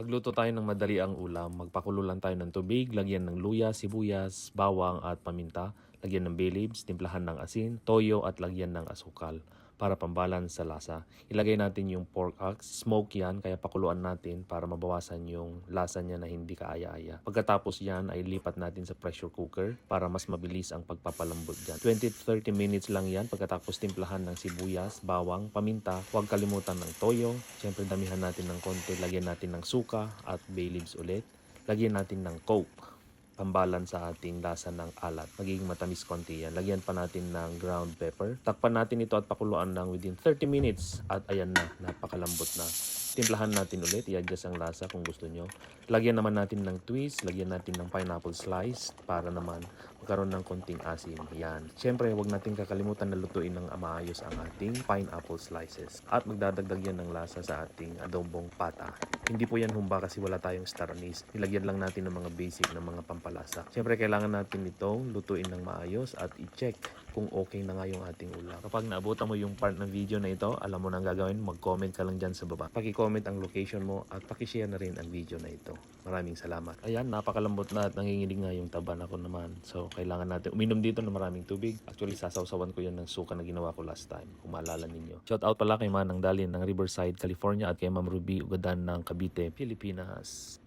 Magluto tayo ng madali ang ulam. Magpakulo lang tayo ng tubig, lagyan ng luya, sibuyas, bawang at paminta, lagyan ng bay leaves, timplahan ng asin, toyo at lagyan ng asukal para pambalance sa lasa. Ilagay natin yung pork hocks, smoke yan kaya pakuluan natin para mabawasan yung lasa niya na hindi kaaya-aya. Pagkatapos yan ay lipat natin sa pressure cooker para mas mabilis ang pagpapalambot dyan. 20 to 30 minutes lang yan pagkatapos timplahan ng sibuyas, bawang, paminta, huwag kalimutan ng toyo. Siyempre damihan natin ng konti, lagyan natin ng suka at bay leaves ulit. Lagyan natin ng coke pambalan sa ating lasa ng alat. Magiging matamis konti yan. Lagyan pa natin ng ground pepper. Takpan natin ito at pakuluan ng within 30 minutes at ayan na, napakalambot na. Timplahan natin ulit, i-adjust ang lasa kung gusto nyo. Lagyan naman natin ng twist, lagyan natin ng pineapple slice para naman magkaroon ng konting asim. Yan. Siyempre, huwag natin kakalimutan na lutuin ng maayos ang ating pineapple slices. At magdadagdag yan ng lasa sa ating adobong pata. Hindi po yan humba kasi wala tayong star anise. Nilagyan lang natin ng mga basic na mga pampalasa. Siyempre, kailangan natin itong lutuin ng maayos at i-check kung okay na nga yung ating ulam. Kapag naabutan mo yung part ng video na ito, alam mo na ang gagawin, mag-comment ka lang dyan sa baba. Paki-comment ang location mo at paki-share na rin ang video na ito. Maraming salamat. Ayan, napakalambot na at nanginginig nga yung taban ako naman. So, kailangan natin uminom dito ng maraming tubig. Actually, sasawsawan ko yan ng suka na ginawa ko last time, kung maalala ninyo. Shout out pala kay Manang Dalin ng Riverside, California at kay Ma'am Ruby Ugadan ng Cavite, Pilipinas.